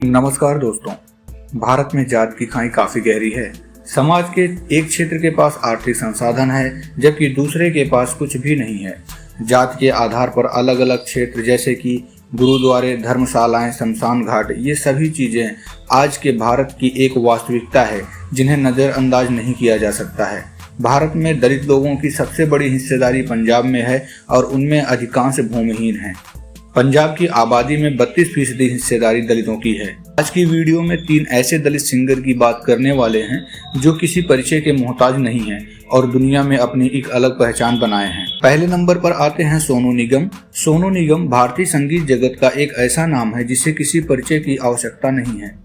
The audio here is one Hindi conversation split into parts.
नमस्कार दोस्तों। भारत में जात की खाई काफी गहरी है। समाज के एक क्षेत्र के पास आर्थिक संसाधन है जबकि दूसरे के पास कुछ भी नहीं है। जात के आधार पर अलग अलग क्षेत्र जैसे कि गुरुद्वारे, धर्मशालाएं, शमशान घाट, ये सभी चीजें आज के भारत की एक वास्तविकता है जिन्हें नजरअंदाज नहीं किया जा सकता है। भारत में दलित लोगों की सबसे बड़ी हिस्सेदारी पंजाब में है और उनमें अधिकांश भूमिहीन हैं। पंजाब की आबादी में 32% हिस्सेदारी दलितों की है। आज की वीडियो में 3 ऐसे दलित सिंगर की बात करने वाले हैं जो किसी परिचय के मोहताज नहीं हैं और दुनिया में अपनी एक अलग पहचान बनाए हैं। पहले नंबर पर आते हैं सोनू निगम। सोनू निगम भारतीय संगीत जगत का एक ऐसा नाम है जिसे किसी परिचय की आवश्यकता नहीं है।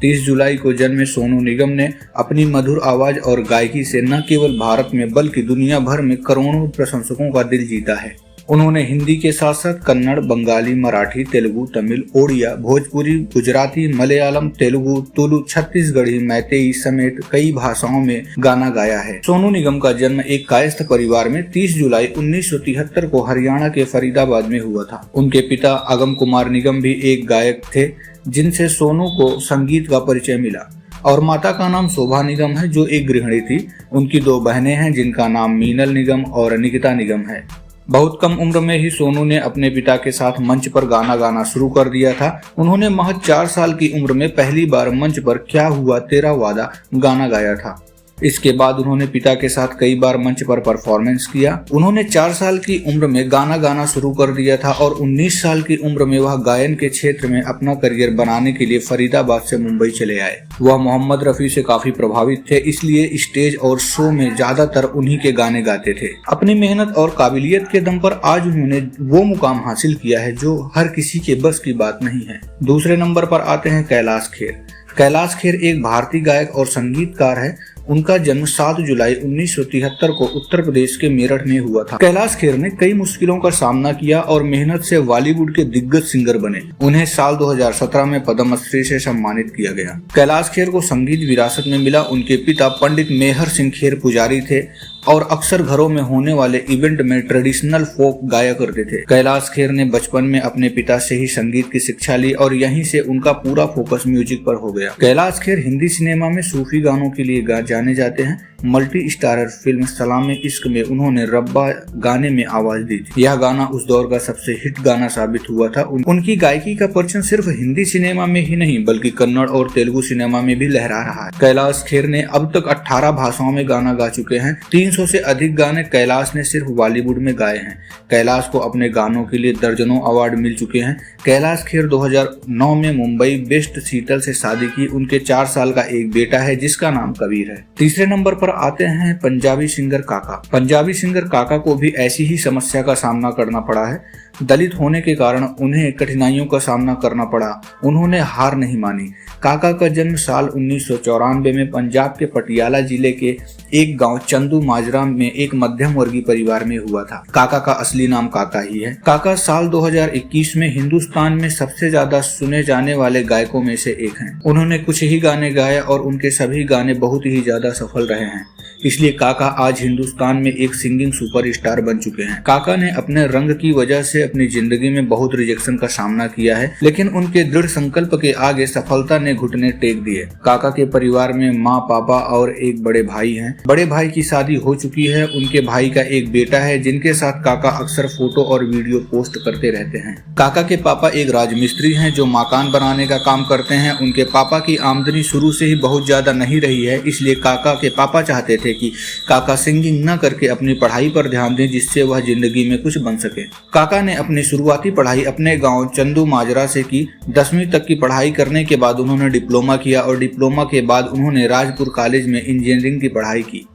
30 जुलाई को जन्मे सोनू निगम ने अपनी मधुर आवाज और गायकी से न केवल भारत में बल्कि दुनिया भर में करोड़ों प्रशंसकों का दिल जीता है। उन्होंने हिंदी के साथ साथ कन्नड़, बंगाली, मराठी, तेलुगु, तमिल, ओडिया, भोजपुरी, गुजराती, मलयालम, तेलुगु, तुलु, छत्तीसगढ़ी, मैतेई समेत कई भाषाओं में गाना गाया है। सोनू निगम का जन्म एक कायस्थ परिवार में 30 जुलाई 1973 को हरियाणा के फरीदाबाद में हुआ था। उनके पिता अगम कुमार निगम भी एक गायक थे जिनसे सोनू को संगीत का परिचय मिला, और माता का नाम शोभा निगम है जो एक गृहिणी थी। उनकी 2 बहनें हैं जिनका नाम मीनल निगम और निकिता निगम है। बहुत कम उम्र में ही सोनू ने अपने पिता के साथ मंच पर गाना गाना शुरू कर दिया था। उन्होंने महज 4 साल की उम्र में पहली बार मंच पर क्या हुआ तेरा वादा गाना गाया था। इसके बाद उन्होंने पिता के साथ कई बार मंच पर परफॉर्मेंस किया। उन्होंने 4 साल की उम्र में गाना गाना शुरू कर दिया था और 19 साल की उम्र में वह गायन के क्षेत्र में अपना करियर बनाने के लिए फरीदाबाद से मुंबई चले आए। वह मोहम्मद रफी से काफी प्रभावित थे, इसलिए स्टेज और शो में ज्यादातर उन्हीं के गाने गाते थे। अपनी मेहनत और काबिलियत के दम पर आज उन्होंने वो मुकाम हासिल किया है जो हर किसी के बस की बात नहीं है। दूसरे नंबर पर आते हैं कैलाश खेर। कैलाश खेर एक भारतीय गायक और संगीतकार है। उनका जन्म 7 जुलाई 1973 को उत्तर प्रदेश के मेरठ में हुआ था। कैलाश खेर ने कई मुश्किलों का सामना किया और मेहनत से बॉलीवुड के दिग्गज सिंगर बने। उन्हें साल 2017 में पद्मश्री से सम्मानित किया गया। कैलाश खेर को संगीत विरासत में मिला। उनके पिता पंडित मेहर सिंह खेर पुजारी थे और अक्सर घरों में होने वाले इवेंट में ट्रेडिशनल फोक गाया करते थे। कैलाश खेर ने बचपन में अपने पिता से ही संगीत की शिक्षा ली और यहीं से उनका पूरा फोकस म्यूजिक पर हो गया। कैलाश खेर हिंदी सिनेमा में सूफी गानों के लिए जाने जाते हैं। मल्टी स्टारर फिल्म सलाम इश्क में उन्होंने रब्बा गाने में आवाज दी थी। यह गाना उस दौर का सबसे हिट गाना साबित हुआ था। उनकी गायकी का परचम सिर्फ हिंदी सिनेमा में ही नहीं बल्कि कन्नड़ और तेलुगु सिनेमा में भी लहरा रहा है। कैलाश खेर ने अब तक 18 भाषाओं में गाना गा चुके हैं। 300 से अधिक गाने कैलाश ने सिर्फ बॉलीवुड में गाए हैं। कैलाश को अपने गानों के लिए दर्जनों अवार्ड मिल चुके हैं। कैलाश खेर 2009 में मुंबई वेस्ट सीटल से शादी की। उनके 4 साल का एक बेटा है जिसका नाम कबीर है। तीसरे नंबर पर आते हैं पंजाबी सिंगर काका। पंजाबी सिंगर काका को भी ऐसी ही समस्या का सामना करना पड़ा है। दलित होने के कारण उन्हें कठिनाइयों का सामना करना पड़ा। उन्होंने हार नहीं मानी। काका का जन्म साल 1994 में पंजाब के पटियाला जिले के एक गांव चंदू माजरा में एक मध्यम वर्गीय परिवार में हुआ था। काका का असली नाम काका ही है। काका साल 2021 में हिंदुस्तान में सबसे ज्यादा सुने जाने वाले गायकों में से एक हैं। उन्होंने कुछ ही गाने गाए और उनके सभी गाने बहुत ही ज्यादा सफल रहे हैं, इसलिए काका आज हिंदुस्तान में एक सिंगिंग सुपरस्टार बन चुके हैं। काका ने अपने रंग की वजह से अपनी जिंदगी में बहुत रिजेक्शन का सामना किया है, लेकिन उनके दृढ़ संकल्प के आगे सफलता ने घुटने टेक दिए। काका के परिवार में माँ, पापा और एक बड़े भाई हैं। बड़े भाई की शादी हो चुकी है। उनके भाई का एक बेटा है जिनके साथ काका अक्सर फोटो और वीडियो पोस्ट करते रहते हैं। काका के पापा एक राजमिस्त्री हैं जो मकान बनाने का काम करते हैं। उनके पापा की आमदनी शुरू से ही बहुत ज्यादा नहीं रही है, इसलिए काका के पापा चाहते थे कि काका सिंगिंग न करके अपनी पढ़ाई पर ध्यान दें जिससे वह जिंदगी में कुछ बन सके। काका ने अपनी शुरुआती पढ़ाई अपने गांव चंदू माजरा से की। 10वीं तक की पढ़ाई करने के बाद उन्होंने डिप्लोमा किया और डिप्लोमा के बाद उन्होंने राजपुर कॉलेज में इंजीनियरिंग की पढ़ाई की।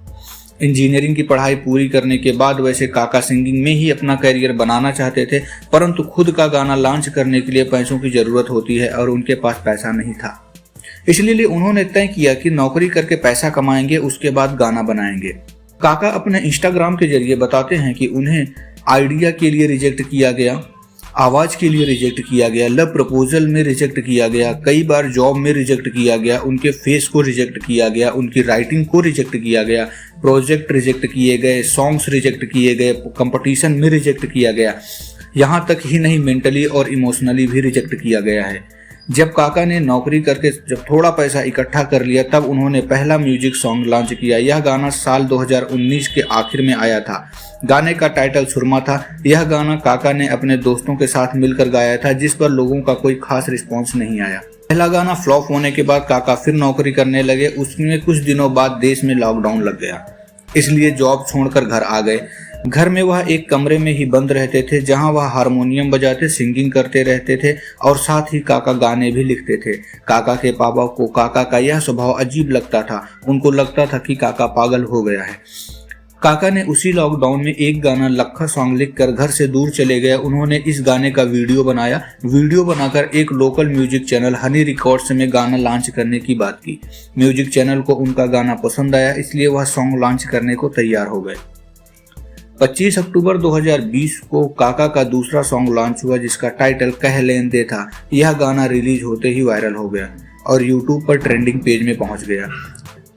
इंजीनियरिंग की पढ़ाई पूरी करने के बाद वैसे काका सिंगिंग में ही अपना करियर बनाना चाहते थे, परंतु खुद का गाना लॉन्च करने के लिए पैसों की जरूरत होती है और उनके पास पैसा नहीं था। इसलिए उन्होंने तय किया कि नौकरी करके पैसा कमाएंगे, उसके बाद गाना बनाएंगे। काका अपने इंस्टाग्राम के जरिए बताते हैं कि उन्हें आइडिया के लिए रिजेक्ट किया गया, आवाज के लिए रिजेक्ट किया गया, लव प्रपोजल में रिजेक्ट किया गया, कई बार जॉब में रिजेक्ट किया गया, उनके फेस को रिजेक्ट किया गया, उनकी राइटिंग को रिजेक्ट किया गया, प्रोजेक्ट रिजेक्ट किए गए, सॉन्ग्स रिजेक्ट किए गए, कंपटीशन में रिजेक्ट किया गया। यहाँ तक ही नहीं, मेंटली और इमोशनली भी रिजेक्ट किया गया है। जब काका ने नौकरी करके जब थोड़ा पैसा इकट्ठा कर लिया तब उन्होंने पहला म्यूजिक सॉन्ग लॉन्च किया। यह गाना साल 2019 के आखिर में आया था। गाने का टाइटल सुरमा था। यह गाना काका ने अपने दोस्तों के साथ मिलकर गाया था, जिस पर लोगों का कोई खास रिस्पॉन्स नहीं आया। पहला गाना फ्लॉप होने के बाद काका फिर नौकरी करने लगे। उसमें कुछ दिनों बाद देश में लॉकडाउन लग गया, इसलिए जॉब छोड़कर घर आ गए। घर में वह एक कमरे में ही बंद रहते थे, जहां वह हारमोनियम बजाते, सिंगिंग करते रहते थे और साथ ही काका गाने भी लिखते थे। काका के पापा को काका का यह स्वभाव अजीब लगता था। उनको लगता था कि काका पागल हो गया है। काका ने उसी लॉकडाउन में एक गाना लखा सॉन्ग लिखकर घर से दूर चले गए। उन्होंने इस गाने का वीडियो बनाया। वीडियो बनाकर एक local music channel Honey records में गाना लॉन्च करने की बात की। म्यूजिक चैनल को उनका गाना पसंद आया, इसलिए वह सॉन्ग लॉन्च करने को तैयार हो गए। 25 अक्टूबर 2020 को काका का दूसरा सॉन्ग लॉन्च हुआ, जिसका टाइटल कह लेन दे था। यह गाना रिलीज होते ही वायरल हो गया और यूट्यूब पर ट्रेंडिंग पेज में पहुंच गया।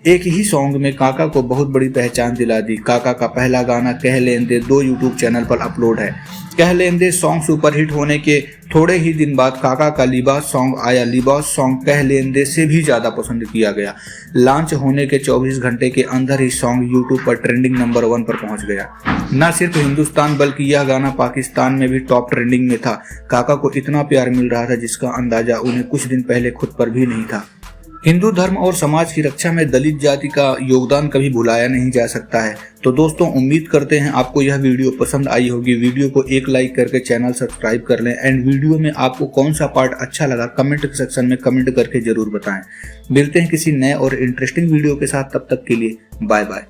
एक ही सॉन्ग में काका को बहुत बड़ी पहचान दिला दी। काका का पहला गाना कह लेन दे 2 यूट्यूब चैनल पर अपलोड है। कह लेन दे सॉन्ग सुपरहिट होने के थोड़े ही दिन बाद काका का लिबास सॉन्ग आया। लिबास सॉन्ग कह लेन दे से भी ज़्यादा पसंद किया गया। लॉन्च होने के 24 घंटे के अंदर ही सॉन्ग यूट्यूब पर ट्रेंडिंग नंबर 1 पर पहुंच गया। न सिर्फ हिंदुस्तान बल्कि यह गाना पाकिस्तान में भी टॉप ट्रेंडिंग में था। काका को इतना प्यार मिल रहा था जिसका अंदाजा उन्हें कुछ दिन पहले खुद पर भी नहीं था। हिंदू धर्म और समाज की रक्षा में दलित जाति का योगदान कभी भुलाया नहीं जा सकता है। तो दोस्तों, उम्मीद करते हैं आपको यह वीडियो पसंद आई होगी। वीडियो को एक लाइक करके चैनल सब्सक्राइब कर लें एंड वीडियो में आपको कौन सा पार्ट अच्छा लगा कमेंट सेक्शन में कमेंट करके जरूर बताएं। मिलते हैं किसी नए और इंटरेस्टिंग वीडियो के साथ, तब तक के लिए बाय बाय।